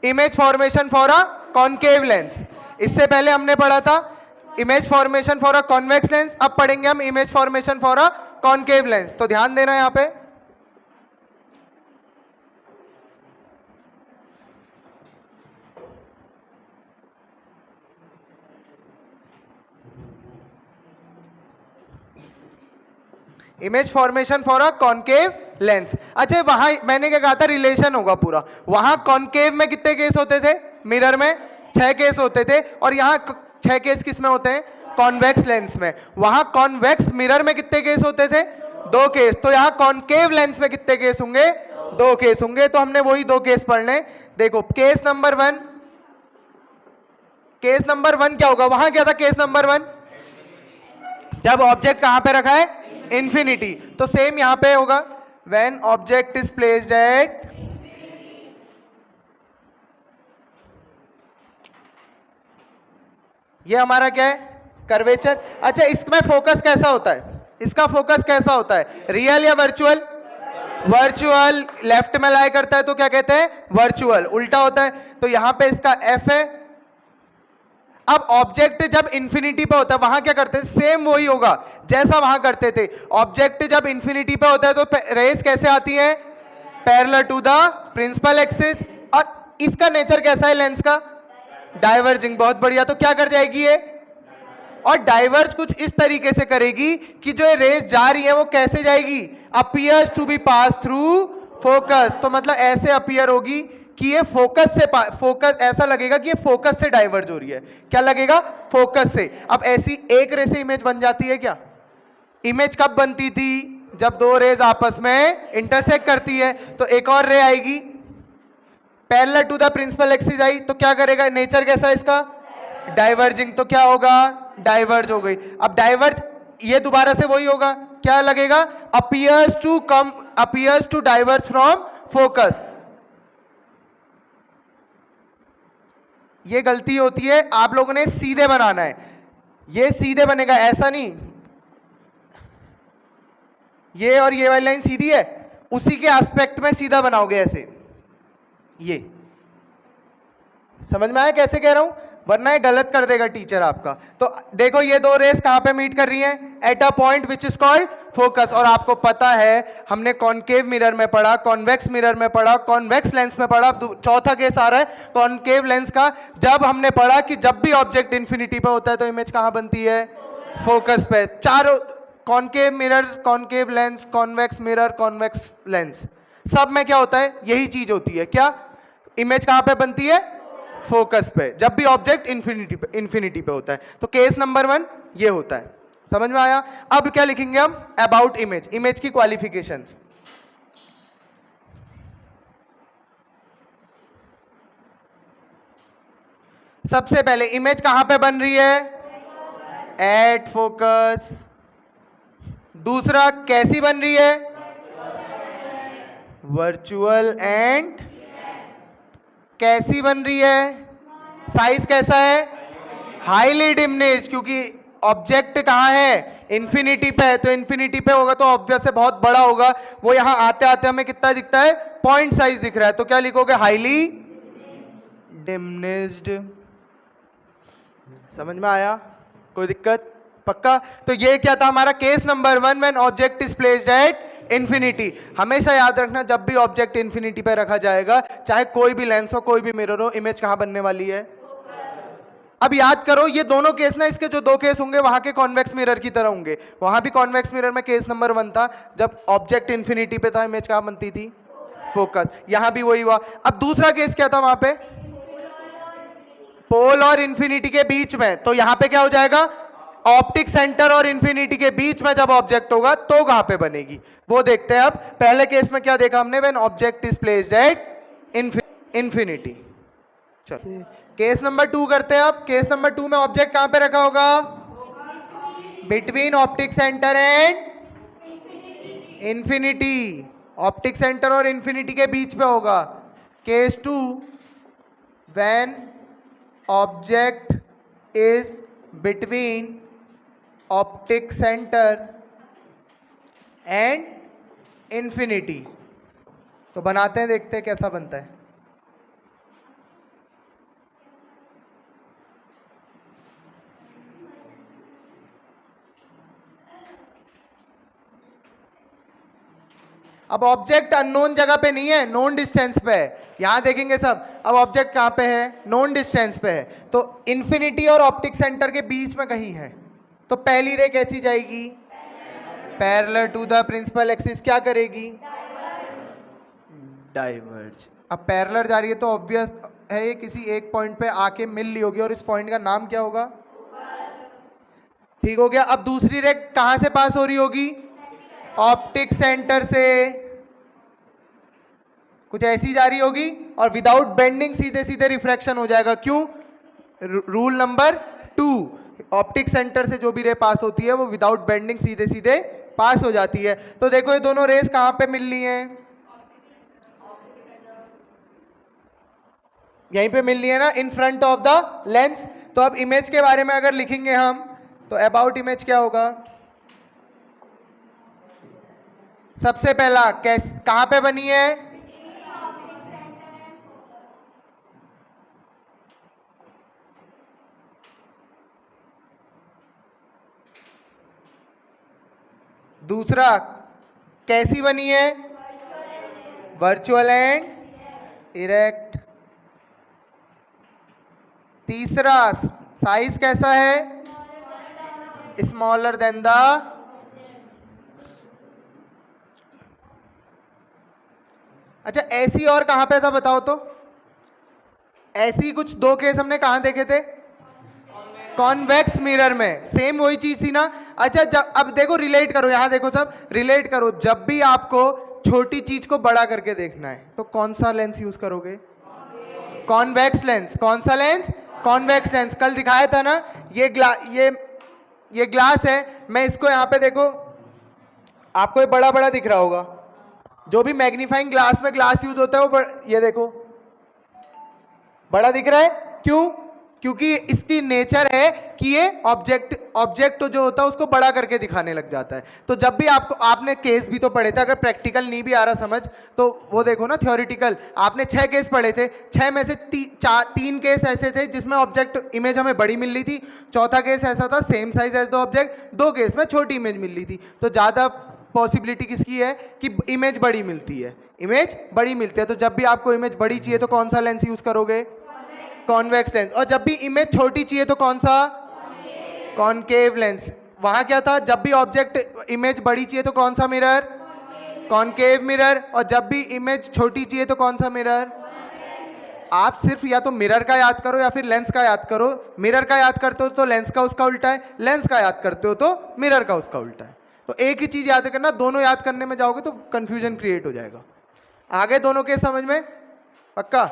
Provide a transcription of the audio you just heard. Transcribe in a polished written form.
Image formation for a concave lens. इससे पहले हमने पढ़ा था image formation for a convex lens, अब पढ़ेंगे हम image formation for a concave lens. तो ध्यान देना यहां पे, image formation for a concave lens. अच्छा, वहां मैंने क्या कहा था, रिलेशन होगा पूरा। वहां कॉनकेव में कितने केस होते थे, मिरर में 6 केस होते थे, और यहाँ 6 केस किस में होते हैं, कॉन्वेक्स लेंस में। वहां कॉन्वेक्स मिरर में कितने केस होते थे, 2 केस। तो यहाँ कॉनकेव लेंस में कितने केस होंगे, 2 केस होंगे। तो हमने वही 2 केस पढ़ने। देखो केस नंबर 1, केस नंबर 1 क्या होगा, वहां क्या था केस नंबर 1, जब ऑब्जेक्ट कहां पे रखा है, इंफिनिटी। तो सेम यहां पे होगा, when object is placed at, ये हमारा क्या है, कर्वेचर। अच्छा, इसमें फोकस कैसा होता है, इसका फोकस कैसा होता है, रियल या वर्चुअल, वर्चुअल। लेफ्ट में लाई करता है तो क्या कहते हैं, वर्चुअल। उल्टा होता है तो यहां पे इसका एफ है। अब ऑब्जेक्ट जब इंफिनिटी पे होता है वहां क्या करते हैं, सेम वही होगा जैसा वहां करते थे। ऑब्जेक्ट जब इंफिनिटी पे होता है तो रेस कैसे आती है, parallel to the principal axis. और इसका नेचर कैसा है लेंस का, डाइवर्जिंग। बहुत बढ़िया। तो क्या कर जाएगी ये, और डाइवर्ज कुछ इस तरीके से करेगी कि जो ये रेस जा रही है वो कैसे जाएगी, appears to be pass through focus. तो मतलब ऐसे अपीयर होगी कि ये फोकस से, फोकस ऐसा लगेगा कि ये फोकस से डाइवर्ज हो रही है। क्या लगेगा, फोकस से। अब ऐसी एक रे से इमेज बन जाती है क्या, इमेज कब बनती थी, जब 2 रेज आपस में इंटरसेक्ट करती है। तो एक और रे आएगी, parallel to the principal axis आई, तो क्या करेगा, नेचर कैसा है इसका, डाइवर्जिंग। तो क्या होगा, डाइवर्ज हो गई। अब डाइवर्ज ये दोबारा से वही होगा, क्या लगेगा, appears to come, appears to diverge from focus. ये गलती होती है, आप लोगों ने सीधे बनाना है, ये सीधे बनेगा, ऐसा नहीं। ये और ये वाली लाइन सीधी है, उसी के एस्पेक्ट में सीधा बनाओगे ऐसे। ये समझ में आया कैसे कह रहा हूं, वरना ये गलत कर देगा टीचर आपका। तो देखो ये 2 रेस कहां पे मीट कर रही हैं, at a point which is called focus. और आपको पता है हमने कॉनकेव मिरर में पढ़ा, कॉन्वेक्स मिरर में पढ़ा, कॉन्वेक्स लेंस में पढ़ा। चौथा केस आ रहा है कॉनकेव लेंस का, जब हमने पढ़ा कि जब भी ऑब्जेक्ट इंफिनिटी पे होता है तो इमेज कहां बनती है, फोकस पे। चारों, concave mirror, concave lens, convex mirror, convex lens, सब में क्या होता है, यही चीज होती है। क्या, इमेज कहां पे बनती है, फोकस पे, जब भी ऑब्जेक्ट इंफिनिटी पे होता है। तो केस नंबर 1 ये होता है। समझ में आया। अब क्या लिखेंगे हम, अबाउट इमेज, इमेज की क्वालिफिकेशंस। सबसे पहले इमेज कहां पे बन रही है, एट फोकस। दूसरा कैसी बन रही है, वर्चुअल एंड कैसी बन रही है, साइज कैसा है, हाईली डिमिनिश्ड। क्योंकि ऑब्जेक्ट कहां है, इन्फिनिटी पे है, तो इन्फिनिटी पे होगा तो ऑब्वियस है बहुत बड़ा होगा। वो यहां आते आते हमें कितना दिखता है, पॉइंट साइज दिख रहा है। तो क्या लिखोगे, हाईली डिमिनिश्ड। समझ में आया, कोई दिक्कत, पक्का। तो ये क्या था हमारा case number 1, when object is placed at infinity. हमेशा याद रखना, जब भी ऑब्जेक्ट इंफिनिटी पे रखा जाएगा, चाहे कोई भी लेंस हो, कोई भी मिरर हो, इमेज कहां बनने वाली है। अब याद करो ये दोनों केस ना, इसके जो 2 केस होंगे वहां के कॉन्वेक्स मिरर की तरह होंगे। वहां भी कॉन्वेक्स मिरर में केस नंबर 1 था, जब ऑब्जेक्ट इंफिनिटी पे था, इमेज कहां बनती थी, फोकस। यहां भी वही हुआ। अब दूसरा केस क्या था वहां पे, पोल और इंफिनिटी के बीच में। तो यहां पे क्या हो जाएगा, ऑप्टिक सेंटर और इंफिनिटी के बीच में जब ऑब्जेक्ट होगा तो कहां पे बनेगी, वो देखते हैं। अब पहले केस में क्या देखा हमने, when object is placed at infinity. चलो केस नंबर 2 करते हैं। अब केस नंबर 2 में ऑब्जेक्ट कहां पे रखा होगा, between optic centre and infinity. Optic centre और इंफिनिटी के बीच में होगा। Case 2, when object is between optic centre and infinity. तो बनाते हैं, देखते हैं कैसा बनता है। अब ऑब्जेक्ट अननोन जगह पे नहीं है, नोन डिस्टेंस पे है। यहां देखेंगे सब, अब ऑब्जेक्ट कहां पे है, नोन डिस्टेंस पे है, तो इंफिनिटी और ऑप्टिक सेंटर के बीच में कहीं है, तो पहली रे कैसी जाएगी, parallel to the principal axis, क्या करेगी, डाइवर्ज। अब पैरेलल जा रही है तो ऑब्वियस है ये किसी एक पॉइंट पे आके मिल ली होगी, और इस पॉइंट का नाम क्या होगा, ठीक हो गया। अब दूसरी रे कहां से पास हो रही होगी, ऑप्टिक सेंटर से, कुछ ऐसी जा रही होगी, और विदाउट बेंडिंग सीधे सीधे रिफ्रैक्शन हो जाएगा। क्यों, रूल नंबर 2, ऑप्टिक सेंटर से जो भी रे पास होती है वो विदाउट बेंडिंग सीधे सीधे पास हो जाती है। तो देखो ये दोनों रेस कहां पे मिल रही हैं, यहीं पे मिल रही है ना, in front of the lens. तो अब इमेज के बारे में अगर लिखेंगे हम, तो अबाउट इमेज क्या होगा, सबसे पहला कहां पे बनी है, दूसरा कैसी बनी है, वर्चुअल एंड इरेक्ट, तीसरा साइज कैसा है, स्मॉलर देन द, अच्छा ऐसी और कहां पे था बताओ तो, ऐसी कुछ दो केस हमने कहां देखे थे, कॉन्वेक्स मिरर में, सेम वही चीज थी ना। अच्छा अब देखो रिलेट करो, यहां देखो सब रिलेट करो, जब भी आपको छोटी चीज को बड़ा करके देखना है तो कौन सा लेंस यूज करोगे, कॉन्वेक्स लेंस। कौन सा लेंस, कॉन्वेक्स लेंस। कल दिखाया था ना, ये ग्लास है, मैं इसको यहां पे देखो, आपको ये बड़ा बड़ा दिख रहा होगा, जो भी मैग्नीफाइंग ग्लास में ग्लास यूज होता है वो ये देखो बड़ा दिख रहा है, क्यों, क्योंकि इसकी नेचर है कि ये ऑब्जेक्ट जो होता है उसको बड़ा करके दिखाने लग जाता है। तो जब भी आपने केस भी तो पढ़े थे, अगर प्रैक्टिकल नहीं भी आ रहा समझ तो वो देखो ना, थ्योरेटिकल आपने 6 केस पढ़े थे, 6 में से 3 केस ऐसे थे जिसमें ऑब्जेक्ट इमेज हमें बड़ी मिल रही थी, चौथा केस ऐसा था same size as the object, 2 case में छोटी इमेज मिल रही थी। तो ज्यादा पॉसिबिलिटी किसकी है कि इमेज बड़ी मिलती है, इमेज बड़ी मिलती है। तो जब भी आपको इमेज बड़ी चाहिए तो कौन सा लेंस यूज करोगे, कॉन्वेक्स लेंस। और जब भी इमेज छोटी चाहिए तो कौन सा, कॉनकेव लेंस। वहां क्या था, जब भी ऑब्जेक्ट इमेज बड़ी चाहिए तो कौन सा मिरर, कॉनकेव मिरर। और जब भी इमेज छोटी चाहिए तो कौन सा मिरर। आप सिर्फ या तो मिरर का याद करो या फिर लेंस का याद करो। मिरर का याद करते हो तो लेंस का उसका उल्टा है, लेंस का याद करते हो तो मिरर का उसका उल्टा है। तो एक ही चीज याद करना, दोनों याद करने में जाओगे तो कंफ्यूजन क्रिएट हो जाएगा। आगे दोनों के समझ में पक्का।